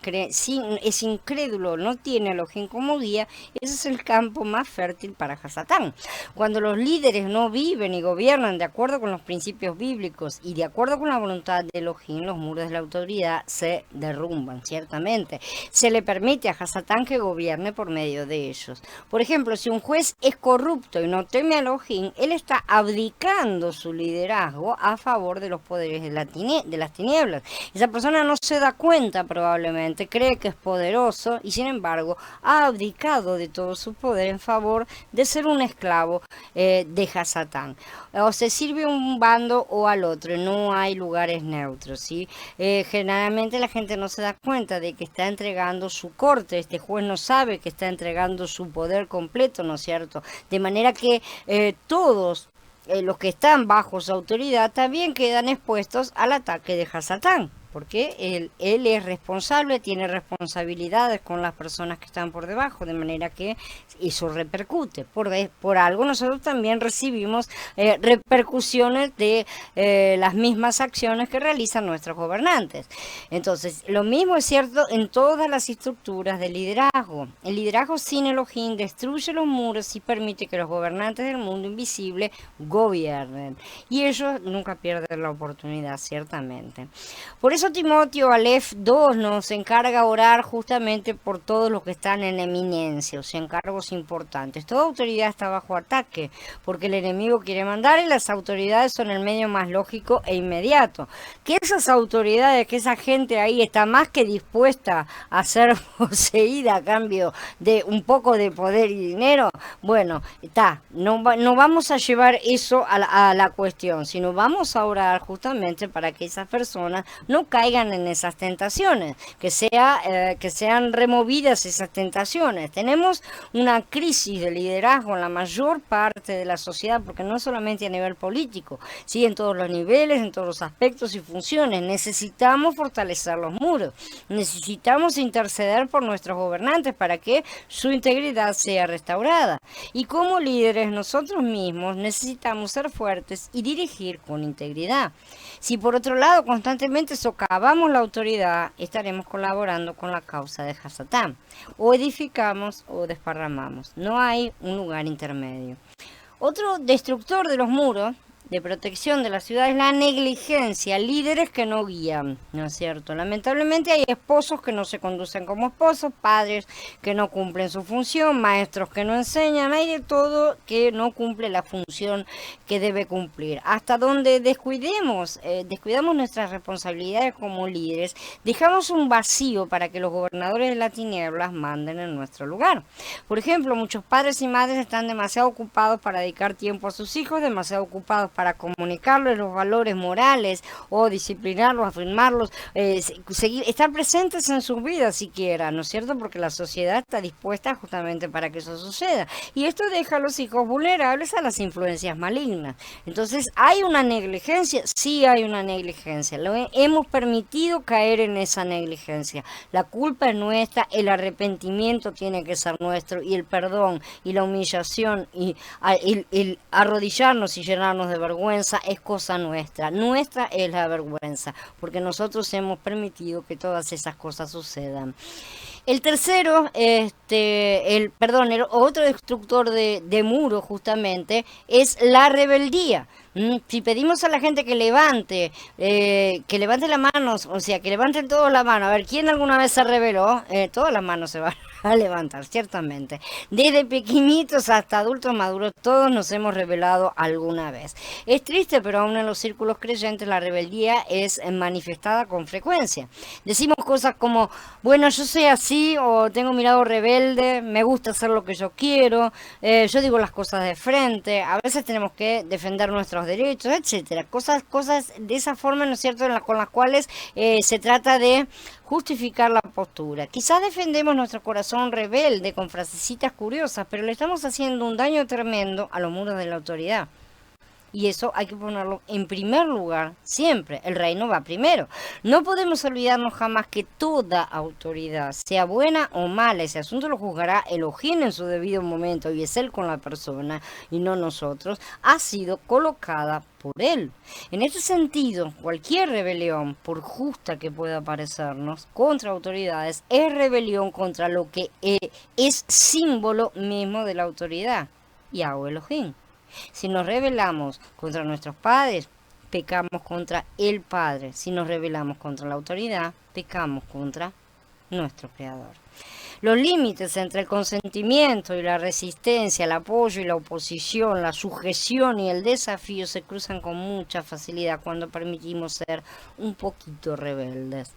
S1: es incrédulo, no tiene Elohim como guía, ese es el campo más fértil para Hasatán. Cuando los líderes no viven y gobiernan de acuerdo con los principios bíblicos y de acuerdo con la voluntad de Elohim, los muros de la autoridad se derrumban, ciertamente. Se le permite a Hasatán que gobierne por medio de ellos. Por ejemplo, si un juez es corrupto y no teme a Elohim, él está abdicando su liderazgo a favor de los poderes de las tinieblas. Esa persona no se da cuenta probablemente, cree que es poderoso y sin embargo ha abdicado de todo su poder en favor de ser un esclavo de Hasatán. O se sirve a un bando o al otro, no hay lugares neutros, ¿sí? Generalmente la gente no se da cuenta de que está entregando su corte, este juez no sabe que está entregando su poder completo, ¿no es cierto? De manera que todos los que están bajo su autoridad también quedan expuestos al ataque de Hasatán, porque él es responsable, tiene responsabilidades con las personas que están por debajo, de manera que eso repercute. Por algo nosotros también recibimos repercusiones de las mismas acciones que realizan nuestros gobernantes. Entonces, lo mismo es cierto en todas las estructuras de liderazgo. El liderazgo sin Elohim destruye los muros y permite que los gobernantes del mundo invisible gobiernen. Y ellos nunca pierden la oportunidad, ciertamente. Por eso Timoteo Aleph 2 nos encarga orar justamente por todos los que están en eminencia, o sea, en cargos importantes. Toda autoridad está bajo ataque porque el enemigo quiere mandar y las autoridades son el medio más lógico e inmediato. Que esas autoridades, que esa gente ahí está más que dispuesta a ser poseída a cambio de un poco de poder y dinero, bueno, no vamos a llevar eso a la cuestión, sino vamos a orar justamente para que esas personas no caigan en esas tentaciones, que sean removidas esas tentaciones. Tenemos una crisis de liderazgo en la mayor parte de la sociedad, porque no solamente a nivel político, sí, en todos los niveles, en todos los aspectos y funciones. Necesitamos fortalecer los muros, necesitamos interceder por nuestros gobernantes para que su integridad sea restaurada. Y como líderes nosotros mismos necesitamos ser fuertes y dirigir con integridad. Si por otro lado constantemente socavamos la autoridad, estaremos colaborando con la causa de Hasatán. O edificamos o desparramamos. No hay un lugar intermedio. Otro destructor de los muros de protección de la ciudad es la negligencia, líderes que no guían, ¿no es cierto? Lamentablemente hay esposos que no se conducen como esposos, padres que no cumplen su función, maestros que no enseñan, hay de todo que no cumple la función que debe cumplir. Hasta donde descuidamos nuestras responsabilidades como líderes, dejamos un vacío para que los gobernadores de las tinieblas manden en nuestro lugar. Por ejemplo, muchos padres y madres están demasiado ocupados para dedicar tiempo a sus hijos, demasiado ocupados para para comunicarles los valores morales o disciplinarlos, afirmarlos, seguir, estar presentes en sus vidas siquiera, ¿no es cierto? Porque la sociedad está dispuesta justamente para que eso suceda. Y esto deja a los hijos vulnerables a las influencias malignas. Entonces, ¿hay una negligencia? Sí hay una negligencia. Hemos permitido caer en esa negligencia. La culpa es nuestra, el arrepentimiento tiene que ser nuestro y el perdón y la humillación y el arrodillarnos y llenarnos de vergüenza es cosa nuestra. Nuestra es la vergüenza, porque nosotros hemos permitido que todas esas cosas sucedan. El tercero, el otro destructor de muros justamente es la rebeldía. Si pedimos a la gente que levante la mano, o sea, que levanten todos la mano, a ver, ¿quién alguna vez se rebeló? Todas las manos se van a levantar, ciertamente. Desde pequeñitos hasta adultos maduros, todos nos hemos rebelado alguna vez. Es triste, pero aún en los círculos creyentes la rebeldía es manifestada con frecuencia. Decimos cosas como, bueno, yo soy así, o tengo mi lado rebelde, me gusta hacer lo que yo quiero, yo digo las cosas de frente, a veces tenemos que defender nuestros derechos, etcétera. Cosas de esa forma, ¿no es cierto?, con las cuales se trata de justificar la postura. Quizás defendemos nuestro corazón rebelde con frasecitas curiosas, pero le estamos haciendo un daño tremendo a los muros de la autoridad. Y eso hay que ponerlo en primer lugar siempre. El reino va primero. No podemos olvidarnos jamás que toda autoridad, sea buena o mala, ese asunto lo juzgará Elohim en su debido momento, y es él con la persona y no nosotros, ha sido colocada por él. En este sentido, cualquier rebelión, por justa que pueda parecernos, contra autoridades, es rebelión contra lo que es símbolo mismo de la autoridad, Yahweh Elohim. Si nos rebelamos contra nuestros padres, pecamos contra el Padre. Si nos rebelamos contra la autoridad, pecamos contra nuestro Creador. Los límites entre el consentimiento y la resistencia, el apoyo y la oposición, la sujeción y el desafío se cruzan con mucha facilidad cuando permitimos ser un poquito rebeldes.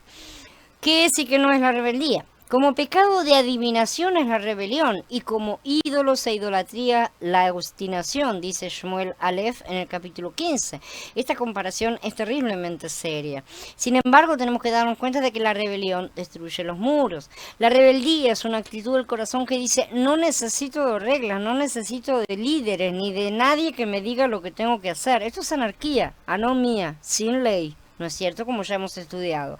S1: ¿Qué es y qué no es la rebeldía? Como pecado de adivinación es la rebelión, y como ídolos e idolatría la obstinación, dice Shmuel Aleph en el capítulo 15. Esta comparación es terriblemente seria. Sin embargo, tenemos que darnos cuenta de que la rebelión destruye los muros. La rebeldía es una actitud del corazón que dice, no necesito de reglas, no necesito de líderes, ni de nadie que me diga lo que tengo que hacer. Esto es anarquía, anomía, sin ley. ¿No es cierto? Como ya hemos estudiado.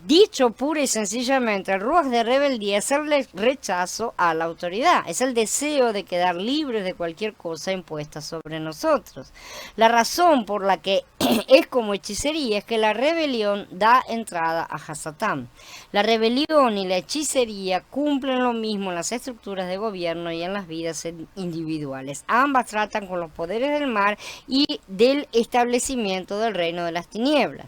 S1: Dicho pura y sencillamente, el ruaj de rebeldía es el rechazo a la autoridad, es el deseo de quedar libres de cualquier cosa impuesta sobre nosotros. La razón por la que es como hechicería es que la rebelión da entrada a Hasatán. La rebelión y la hechicería cumplen lo mismo en las estructuras de gobierno y en las vidas individuales. Ambas tratan con los poderes del mal y del establecimiento del reino de las tinieblas.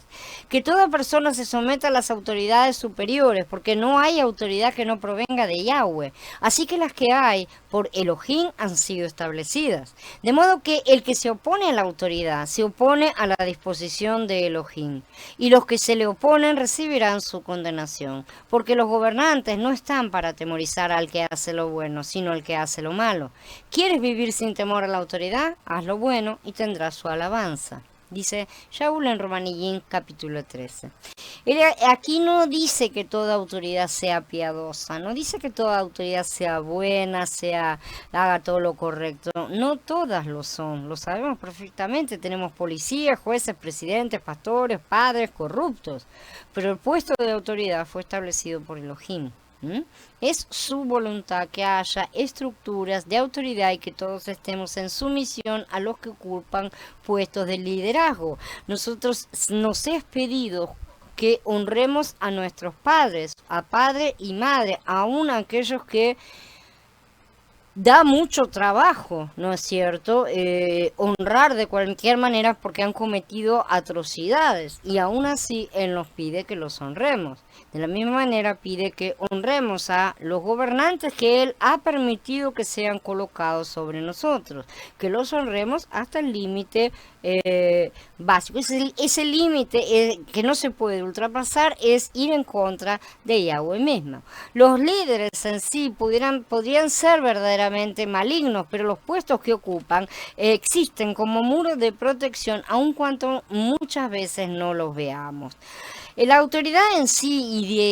S1: Que toda persona se someta a las autoridades superiores, porque no hay autoridad que no provenga de Yahweh. Así que las que hay por Elohim han sido establecidas. De modo que el que se opone a la autoridad se opone a la disposición de Elohim. Y los que se le oponen recibirán su condenación. Porque los gobernantes no están para atemorizar al que hace lo bueno, sino al que hace lo malo. ¿Quieres vivir sin temor a la autoridad? Haz lo bueno y tendrás su alabanza. Dice Shaul en Romanillín capítulo 13. Él aquí no dice que toda autoridad sea piadosa, no dice que toda autoridad sea buena, haga todo lo correcto. No todas lo son, lo sabemos perfectamente. Tenemos policías, jueces, presidentes, pastores, padres corruptos. Pero el puesto de autoridad fue establecido por Elohim. Es su voluntad que haya estructuras de autoridad y que todos estemos en sumisión a los que ocupan puestos de liderazgo. Nosotros nos es pedido que honremos a nuestros padres, a padre y madre, aun aquellos que da mucho trabajo, ¿no es cierto? Honrar de cualquier manera porque han cometido atrocidades, y aún así Él nos pide que los honremos. De la misma manera pide que honremos a los gobernantes que Él ha permitido que sean colocados sobre nosotros, que los honremos hasta el límite básico. Ese límite que no se puede ultrapasar es ir en contra de Yahweh mismo. Los líderes en sí podrían ser verdaderamente malignos, pero los puestos que ocupan existen como muros de protección, aun cuando muchas veces no los veamos. La autoridad en sí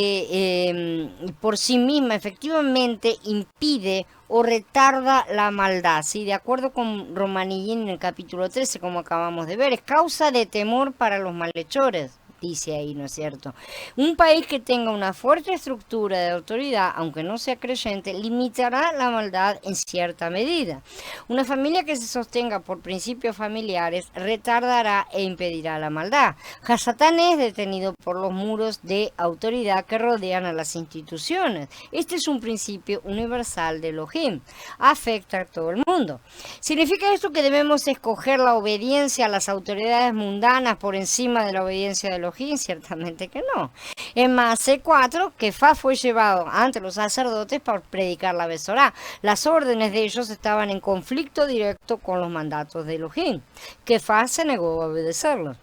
S1: por sí misma efectivamente impide o retarda la maldad, ¿sí? De acuerdo con Romanillín en el capítulo 13, como acabamos de ver, es causa de temor para los malhechores. Dice ahí, ¿no es cierto? Un país que tenga una fuerte estructura de autoridad, aunque no sea creyente, limitará la maldad en cierta medida. Una familia que se sostenga por principios familiares retardará e impedirá la maldad. Hasatán es detenido por los muros de autoridad que rodean a las instituciones. Este es un principio universal de Elohim. Afecta a todo el mundo. ¿Significa esto que debemos escoger la obediencia a las autoridades mundanas por encima de la obediencia de Elohim? Ciertamente que no. En Maaseh 4, Kefá fue llevado ante los sacerdotes para predicar la Besorá. Las órdenes de ellos estaban en conflicto directo con los mandatos de Elohim. Kefá se negó a obedecerlos.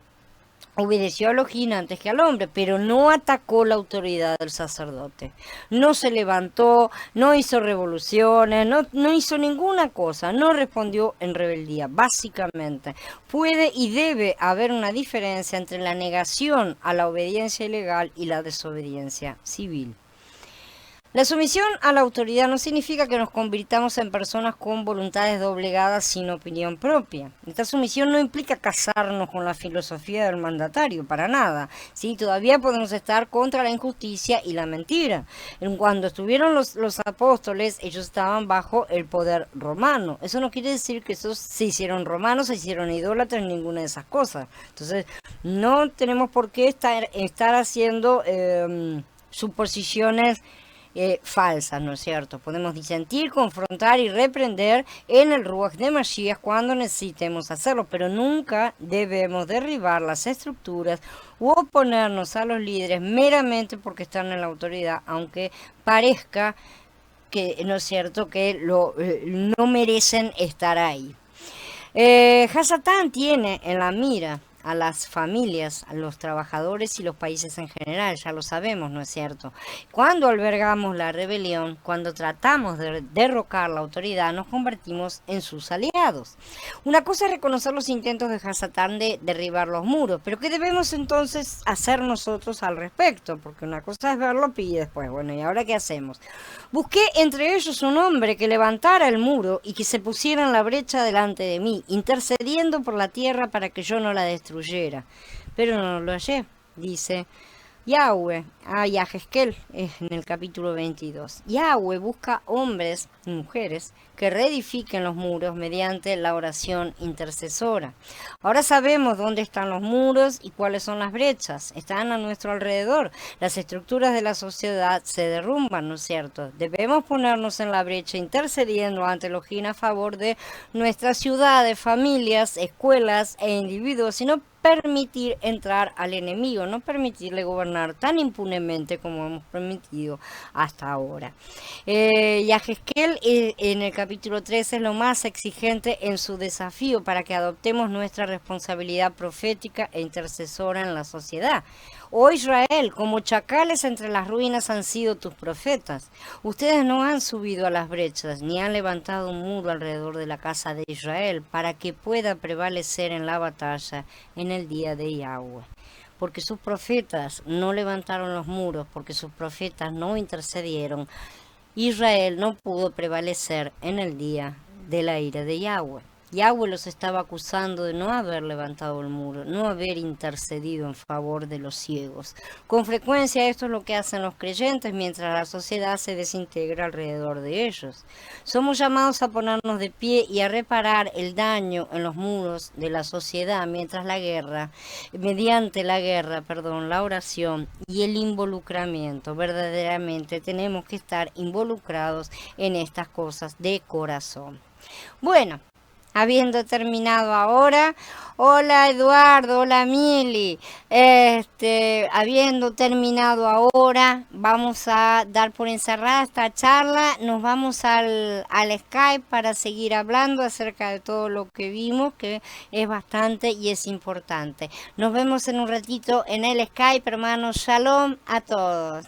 S1: Obedeció a Elohim antes que al hombre, pero no atacó la autoridad del sacerdote. No se levantó, no hizo revoluciones, no hizo ninguna cosa, no respondió en rebeldía. Básicamente, puede y debe haber una diferencia entre la negación a la obediencia ilegal y la desobediencia civil. La sumisión a la autoridad no significa que nos convirtamos en personas con voluntades doblegadas sin opinión propia. Esta sumisión no implica casarnos con la filosofía del mandatario, para nada. Sí, todavía podemos estar contra la injusticia y la mentira. Cuando estuvieron los apóstoles, ellos estaban bajo el poder romano. Eso no quiere decir que esos se hicieron romanos, se hicieron idólatras, ninguna de esas cosas. Entonces, no tenemos por qué estar haciendo suposiciones falsas, ¿no es cierto? Podemos disentir, confrontar y reprender en el Ruach de Mashiach cuando necesitemos hacerlo, pero nunca debemos derribar las estructuras u oponernos a los líderes meramente porque están en la autoridad, aunque parezca que, ¿no es cierto?, que no merecen estar ahí. Hasatán tiene en la mira a las familias, a los trabajadores y los países en general, ya lo sabemos, ¿no es cierto? Cuando albergamos la rebelión, cuando tratamos de derrocar la autoridad, nos convertimos en sus aliados. Una cosa es reconocer los intentos de Hasatán de derribar los muros, pero ¿qué debemos entonces hacer nosotros al respecto? Porque una cosa es verlo y después, bueno, ¿y ahora qué hacemos? Busqué entre ellos un hombre que levantara el muro y que se pusiera en la brecha delante de mí, intercediendo por la tierra para que yo no la destruyera. Pero no lo hallé, dice Yahweh, Yahezkel, en el capítulo 22. Yahweh busca hombres y mujeres que reedifiquen los muros mediante la oración intercesora. Ahora sabemos dónde están los muros y cuáles son las brechas. Están a nuestro alrededor. Las estructuras de la sociedad se derrumban, ¿no es cierto? Debemos ponernos en la brecha intercediendo ante Elohim a favor de nuestras ciudades, familias, escuelas e individuos, sino permitir entrar al enemigo, no permitirle gobernar tan impunemente como hemos permitido hasta ahora. Yahezkel en el capítulo 13 es lo más exigente en su desafío para que adoptemos nuestra responsabilidad profética e intercesora en la sociedad. Oh Israel, como chacales entre las ruinas han sido tus profetas. Ustedes no han subido a las brechas, ni han levantado un muro alrededor de la casa de Israel, para que pueda prevalecer en la batalla en el día de Yahweh. Porque sus profetas no levantaron los muros, porque sus profetas no intercedieron, Israel no pudo prevalecer en el día de la ira de Yahweh. Yahweh los estaba acusando de no haber levantado el muro, no haber intercedido en favor de los ciegos. Con frecuencia esto es lo que hacen los creyentes mientras la sociedad se desintegra alrededor de ellos. Somos llamados a ponernos de pie y a reparar el daño en los muros de la sociedad mediante la oración y el involucramiento. Verdaderamente tenemos que estar involucrados en estas cosas de corazón. Bueno, Habiendo terminado ahora, hola Eduardo, hola Mili, habiendo terminado ahora, vamos a dar por encerrada esta charla, nos vamos al Skype para seguir hablando acerca de todo lo que vimos, que es bastante y es importante. Nos vemos en un ratito en el Skype, hermanos, shalom a todos.